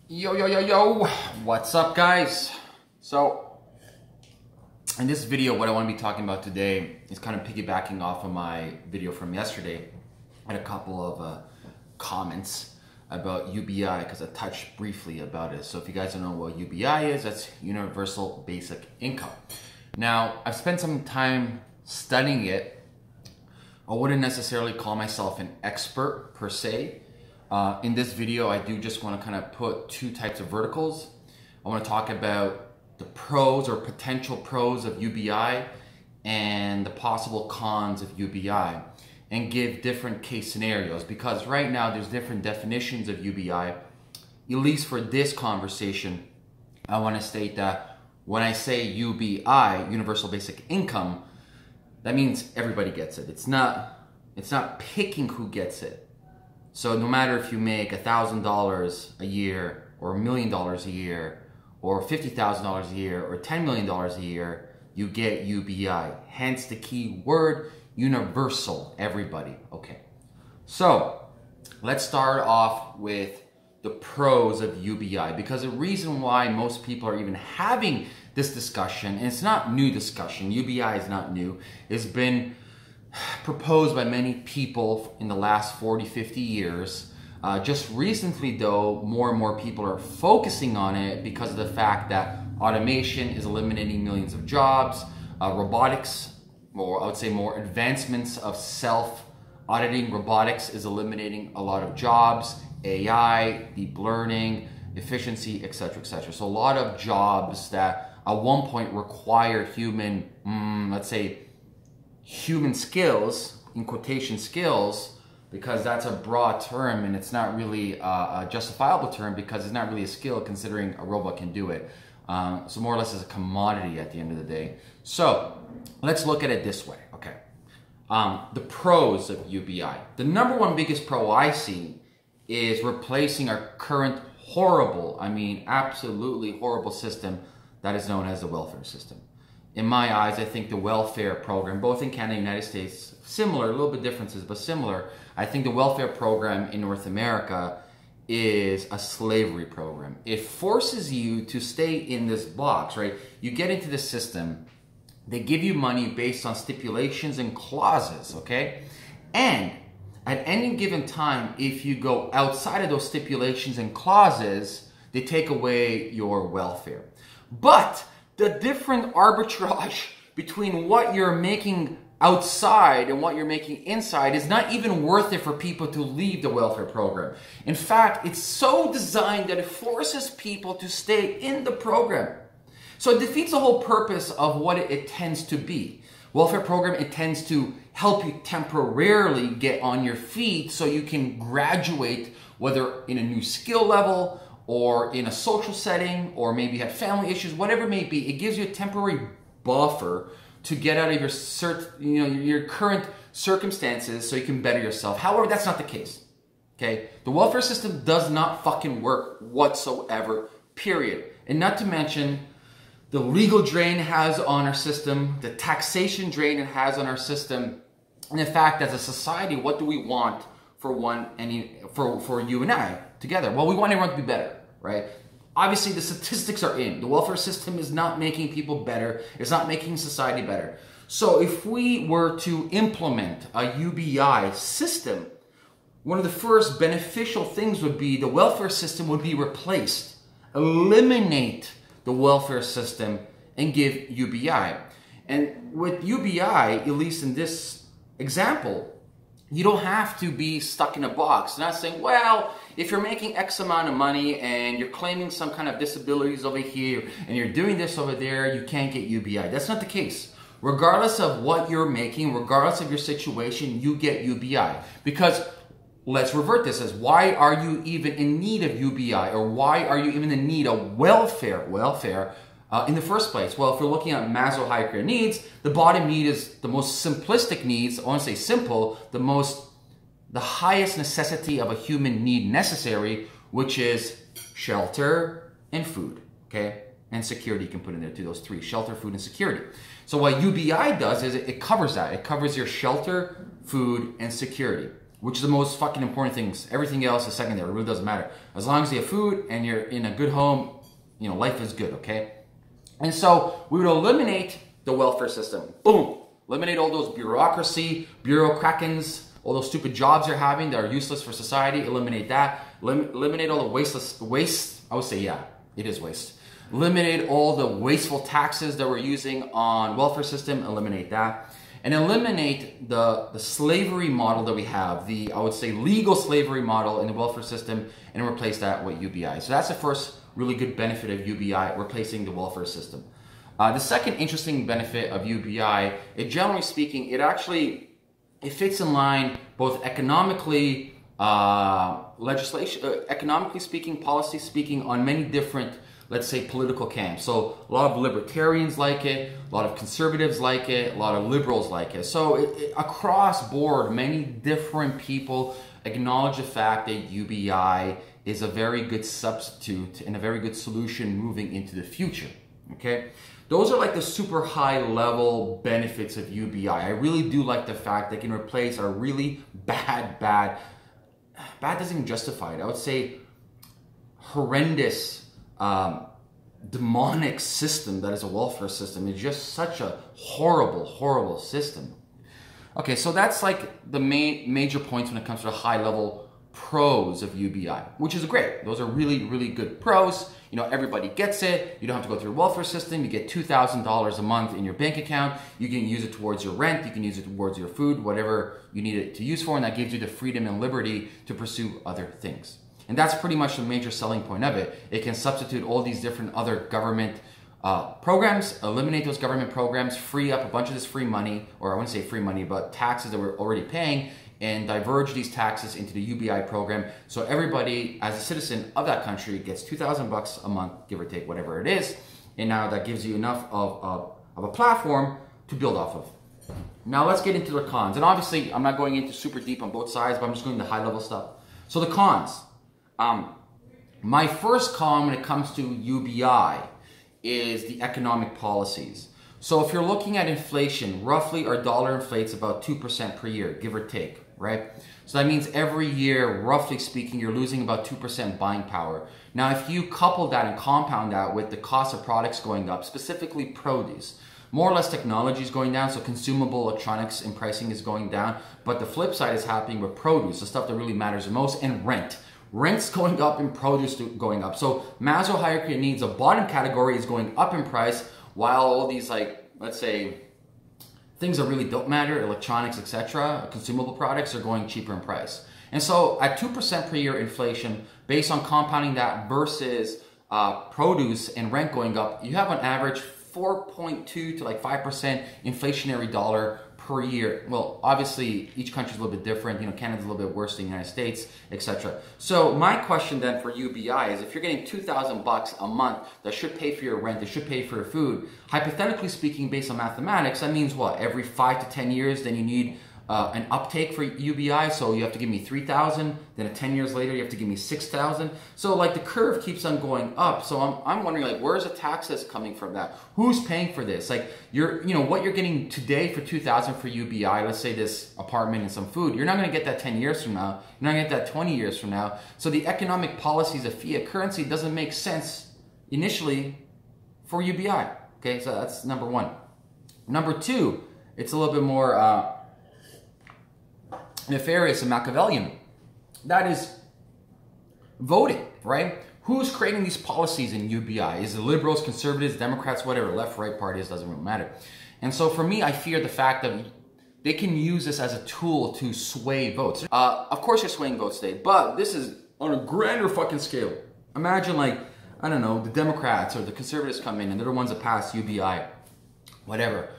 Yo, what's up, guys? So in this video, what I want to be talking about today is kind of piggybacking off of my video from yesterday. I had a couple of comments about UBI because I touched briefly about it. So if you guys don't know what UBI is, that's Universal Basic Income. Now, I've spent some time studying it. I wouldn't necessarily call myself an expert per se. In this video, I do just want to kind of put two types of verticals. I want to talk about the pros or potential pros of UBI and the possible cons of UBI and give different case scenarios, because right now there's different definitions of UBI. At least for this conversation, I want to state that when I say UBI, Universal Basic Income, that means everybody gets it. It's not picking who gets it. So no matter if you make $1,000 a year or $1 million a year or $50,000 a year or $10 million a year, you get UBI. Hence the key word, universal, everybody. Okay, so let's start off with the pros of UBI, because the reason why most people are even having this discussion, and it's not new discussion, UBI is not new, it's been proposed by many people in the last 40-50 years. Just recently though, more and more people are focusing on it because of the fact that automation is eliminating millions of jobs, robotics, or I would say more advancements of self-auditing robotics is eliminating a lot of jobs, AI, deep learning, efficiency, etc., etc. So a lot of jobs that at one point require human, let's say, human skills, in quotation skills, because that's a broad term and it's not really a justifiable term because it's not really a skill considering a robot can do it. So more or less it's a commodity at the end of the day. So let's look at it this way, okay? The pros of UBI. The number one biggest pro I see is replacing our current horrible, I mean absolutely horrible system that is known as the welfare system. In my eyes, I think the welfare program, both in Canada and the United States, similar, a little bit differences, but similar. I think the welfare program in North America is a slavery program. It forces you to stay in this box, right? You get into the system, they give you money based on stipulations and clauses, okay? And at any given time, if you go outside of those stipulations and clauses, they take away your welfare. But the different arbitrage between what you're making outside and what you're making inside is not even worth it for people to leave the welfare program. In fact, it's so designed that it forces people to stay in the program. So it defeats the whole purpose of what it tends to be. Welfare program, it tends to help you temporarily get on your feet so you can graduate, whether in a new skill level or in a social setting, or maybe you have family issues, whatever it may be. It gives you a temporary buffer to get out of your current circumstances so you can better yourself. However, that's not the case, okay? The welfare system does not fucking work whatsoever, period. And not to mention the legal drain it has on our system, the taxation drain it has on our system, and in fact, as a society, what do we want for you and I together? Well, we want everyone to be better, right? Obviously, the statistics are in. The welfare system is not making people better. It's not making society better. So if we were to implement a UBI system, one of the first beneficial things would be the welfare system would be replaced. Eliminate the welfare system and give UBI. And with UBI, at least in this example, you don't have to be stuck in a box. They're not saying, well, if you're making X amount of money and you're claiming some kind of disabilities over here and you're doing this over there, you can't get UBI. That's not the case. Regardless of what you're making, regardless of your situation, you get UBI. Because let's revert this as, why are you even in need of UBI, or why are you even in need of welfare in the first place? Well, if we're looking at Maslow hierarchy of needs, the bottom need is the most simplistic needs. I want to say simple, the highest necessity of a human need necessary, which is shelter and food, okay? And security, you can put in there too, those three: shelter, food, and security. So what UBI does is it covers that. It covers your shelter, food, and security. which is the most fucking important things. Everything else is secondary. It really doesn't matter. As long as you have food and you're in a good home, you know, life is good, okay? And so we would eliminate the welfare system. Boom. Eliminate all those bureaucracy, bureaucratins, all those stupid jobs you're having that are useless for society. Eliminate that. Eliminate all the waste. I would say, yeah, it is waste. Eliminate all the wasteful taxes that we're using on welfare system. Eliminate that. And eliminate the slavery model that we have, I would say legal slavery model in the welfare system, and replace that with UBI. So that's the first really good benefit of UBI, replacing the welfare system. The second interesting benefit of UBI, generally speaking, it fits in line both economically, economically speaking, policy speaking, on many different, let's say, political camps. So a lot of libertarians like it, a lot of conservatives like it, a lot of liberals like it. So across board, many different people acknowledge the fact that UBI is a very good substitute and a very good solution moving into the future, okay? Those are like the super high level benefits of UBI. I really do like the fact that it can replace our really bad doesn't even justify it. I would say horrendous, demonic system that is a welfare system. It's just such a horrible system. Okay, so that's like the major points when it comes to the high level pros of UBI, which is great. Those are really good pros. You know, everybody gets it. You don't have to go through a welfare system. You get $2,000 a month in your bank account. You can use it towards your rent. You can use it towards your food, whatever you need it to use for, and that gives you the freedom and liberty to pursue other things. And that's pretty much the major selling point of it. It can substitute all these different other government programs, eliminate those government programs, free up a bunch of this free money, or I wouldn't say free money, but taxes that we're already paying, and diverge these taxes into the UBI program. So everybody, as a citizen of that country, gets $2,000 a month, give or take, whatever it is. And now that gives you enough of a platform to build off of. Now let's get into the cons. And obviously, I'm not going into super deep on both sides, but I'm just going to high level stuff. So the cons. My first con when it comes to UBI is the economic policies. So if you're looking at inflation, roughly our dollar inflates about 2% per year, give or take, right? So that means every year, roughly speaking, you're losing about 2% buying power. Now, if you couple that and compound that with the cost of products going up, specifically produce, more or less technology is going down, so consumable electronics and pricing is going down, but the flip side is happening with produce, the stuff that really matters the most, and rent. Rent's going up and produce going up. So Maslow hierarchy needs, a bottom category is going up in price, while all these, like, let's say, things that really don't matter, electronics, etc., consumable products, are going cheaper in price. And so at 2% per year inflation, based on compounding that versus produce and rent going up, you have on average 4.2 to like 5% inflationary dollar per year. Well, obviously each country is a little bit different. You know, Canada's a little bit worse than the United States, etc. So my question then for UBI is, if you're getting $2,000 a month, that should pay for your rent, that should pay for your food. Hypothetically speaking, based on mathematics, that means what? Every 5 to 10 years, then you need an uptake for UBI, so you have to give me 3,000, then 10 years later you have to give me 6,000. So like the curve keeps on going up. So I'm wondering, like, where's the taxes coming from that? Who's paying for this? Like, what you're getting today for 2,000 for UBI, let's say this apartment and some food, you're not going to get that 10 years from now. You're not going to get that 20 years from now. So the economic policies of fiat currency doesn't make sense initially for UBI. Okay, so that's number one. Number two, it's a little bit more nefarious and Machiavellian. That is voting, right? Who's creating these policies in UBI? Is it liberals, conservatives, Democrats, whatever, left, right parties, doesn't really matter. And so for me, I fear the fact that they can use this as a tool to sway votes. Of course you're swaying votes today, but this is on a grander fucking scale. Imagine, like, I don't know, the Democrats or the conservatives come in and they're the ones that pass UBI, whatever.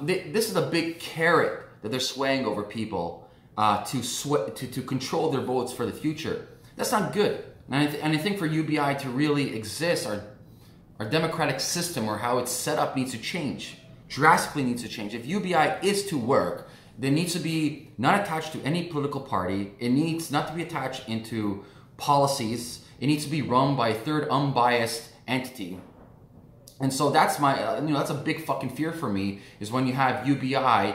This is a big carrot that they're swaying over people to control their votes for the future. That's not good. And I think for UBI to really exist, our democratic system, or how it's set up, needs to change. Drastically needs to change. If UBI is to work, there needs to be not attached to any political party. It needs not to be attached into policies. It needs to be run by a third unbiased entity. And so that's my, that's a big fucking fear for me, is when you have UBI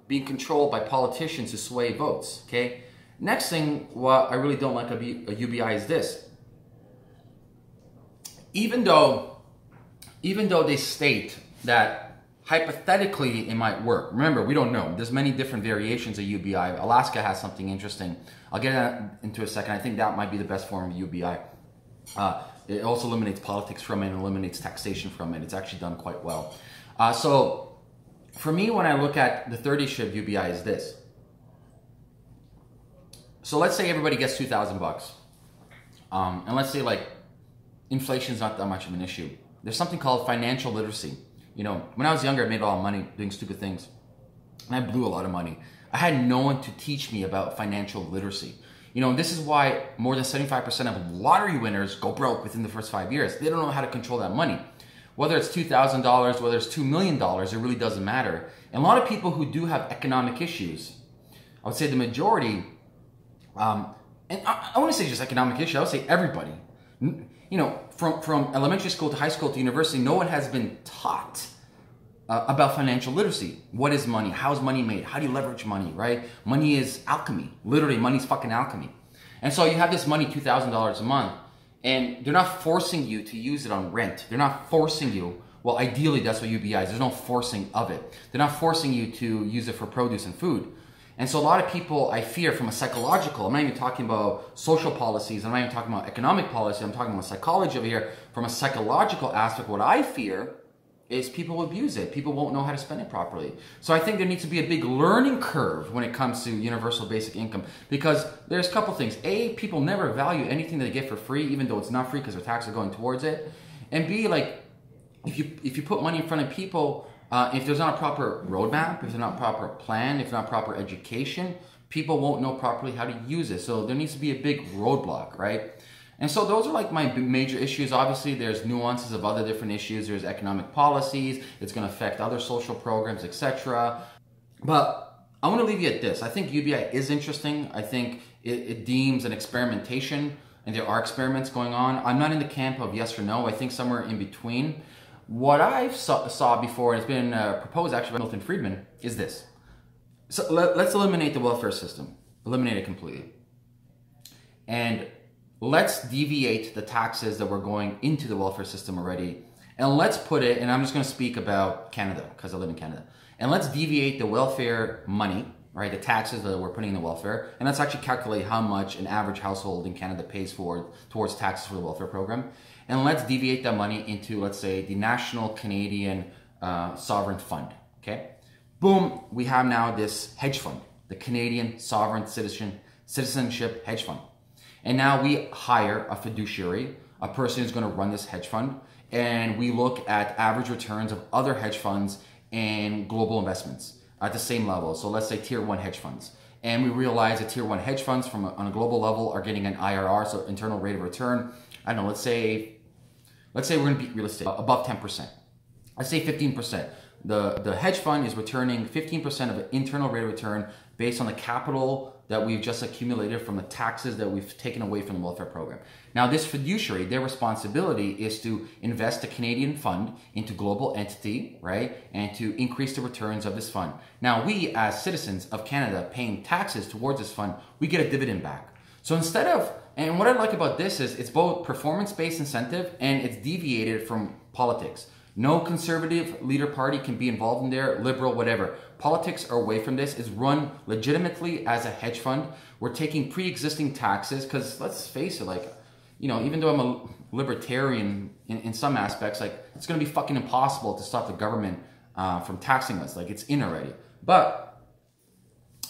being controlled by politicians to sway votes, okay? Next thing, what I really don't like a UBI is this. Even though they state that hypothetically it might work, remember, we don't know. There's many different variations of UBI. Alaska has something interesting. I'll get that into a second. I think that might be the best form of UBI. It also eliminates politics from it and eliminates taxation from it. It's actually done quite well. So for me, when I look at the third issue of UBI is this. So let's say everybody gets $2,000 and let's say like inflation is not that much of an issue. There's something called financial literacy. You know, when I was younger, I made a lot of money doing stupid things and I blew a lot of money. I had no one to teach me about financial literacy. You know, this is why more than 75% of lottery winners go broke within the first 5 years. They don't know how to control that money. Whether it's $2,000, whether it's $2 million, it really doesn't matter. And a lot of people who do have economic issues, I would say the majority, and I wouldn't say just economic issue, I would say everybody. You know, from elementary school to high school to university, no one has been taught about financial literacy. What is money? How's money made? How do you leverage money, right? Money is alchemy. Literally, money's fucking alchemy. And so you have this money, $2,000 a month, and they're not forcing you to use it on rent. They're not forcing you. Well, ideally, that's what UBI is. There's no forcing of it. They're not forcing you to use it for produce and food. And so a lot of people, I fear from a psychological, I'm not even talking about social policies, I'm not even talking about economic policy, I'm talking about psychology over here. From a psychological aspect, what I fear is people will abuse it. People won't know how to spend it properly. So I think there needs to be a big learning curve when it comes to universal basic income, because there's a couple things. A, people never value anything that they get for free, even though it's not free because their taxes are going towards it. And B, like, if you put money in front of people, if there's not a proper roadmap, if there's not a proper plan, if there's not proper education, people won't know properly how to use it. So there needs to be a big roadblock, right? And so those are like my major issues. Obviously, there's nuances of other different issues. There's economic policies. It's going to affect other social programs, etc. But I want to leave you at this. I think UBI is interesting. I think it deems an experimentation, and there are experiments going on. I'm not in the camp of yes or no. I think somewhere in between. What I saw before, and it's been proposed actually by Milton Friedman, is this. So let's eliminate the welfare system. Eliminate it completely. And let's deviate the taxes that were going into the welfare system already. And let's put it, and I'm just going to speak about Canada, because I live in Canada. And let's deviate the welfare money, right, the taxes that we're putting in the welfare, and let's actually calculate how much an average household in Canada pays towards taxes for the welfare program. And let's deviate that money into, let's say, the National Canadian Sovereign Fund, okay? Boom, we have now this hedge fund, the Canadian Sovereign Citizenship Hedge Fund. And now we hire a fiduciary, a person who's going to run this hedge fund, and we look at average returns of other hedge funds and global investments at the same level. So let's say tier 1 hedge funds. And we realize that tier 1 hedge funds on a global level are getting an IRR, so internal rate of return. I don't know, let's say we're going to be realistic, above 10%. Let's say 15%. The hedge fund is returning 15% of the internal rate of return based on the capital that we've just accumulated from the taxes that we've taken away from the welfare program. Now this fiduciary, their responsibility is to invest the Canadian fund into global entity, right? And to increase the returns of this fund. Now we as citizens of Canada paying taxes towards this fund, we get a dividend back. So instead of, and what I like about this is it's both performance-based incentive and it's deviated from politics. No conservative leader party can be involved in there, liberal, whatever. Politics are away from this. It's run legitimately as a hedge fund. We're taking pre-existing taxes because let's face it, like, you know, even though I'm a libertarian in some aspects, like it's going to be fucking impossible to stop the government from taxing us. Like it's in already. But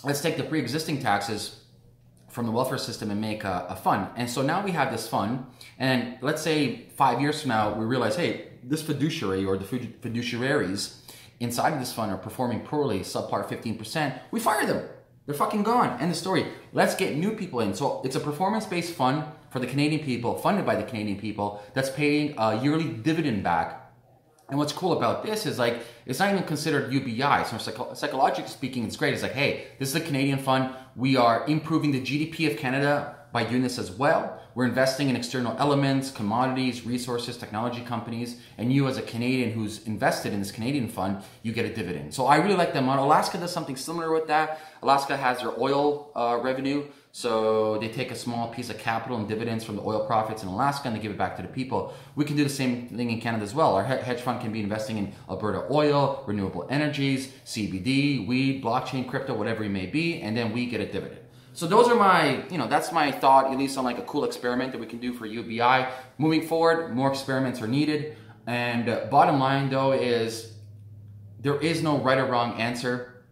let's take the pre-existing taxes from the welfare system and make a fund. And so now we have this fund, and let's say 5 years from now, we realize, hey, this fiduciary or the fiduciaries inside of this fund are performing poorly, subpar 15%, we fire them. They're fucking gone. End of story. Let's get new people in. So it's a performance-based fund for the Canadian people, funded by the Canadian people, that's paying a yearly dividend back. And what's cool about this is like, it's not even considered UBI. So psychologically speaking, it's great. It's like, hey, this is a Canadian fund. We are improving the GDP of Canada by doing this as well. We're investing in external elements, commodities, resources, technology companies, and you as a Canadian who's invested in this Canadian fund, you get a dividend. So I really like that model. Alaska does something similar with that. Alaska has their oil revenue. So they take a small piece of capital and dividends from the oil profits in Alaska and they give it back to the people. We can do the same thing in Canada as well. Our hedge fund can be investing in Alberta oil, renewable energies, CBD, weed, blockchain, crypto, whatever it may be, and then we get a dividend. So those are my, that's my thought, at least on like a cool experiment that we can do for UBI. Moving forward, more experiments are needed. And bottom line though is there is no right or wrong answer.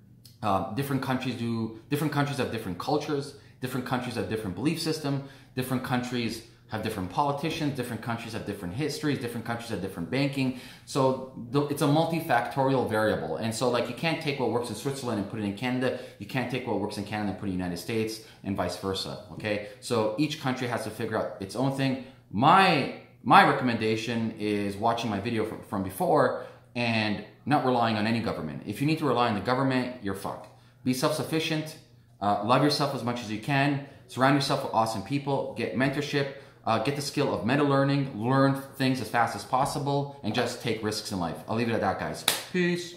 Different countries have different cultures. Different countries have different belief system. Different countries have different politicians. Different countries have different histories. Different countries have different banking. So it's a multifactorial variable. And so like you can't take what works in Switzerland and put it in Canada. You can't take what works in Canada and put it in the United States and vice versa. Okay. So each country has to figure out its own thing. My recommendation is watching my video from before and not relying on any government. If you need to rely on the government, you're fucked. Be self-sufficient. Love yourself as much as you can. Surround yourself with awesome people. Get mentorship. Get the skill of meta learning. Learn things as fast as possible. And just take risks in life. I'll leave it at that, guys. Peace.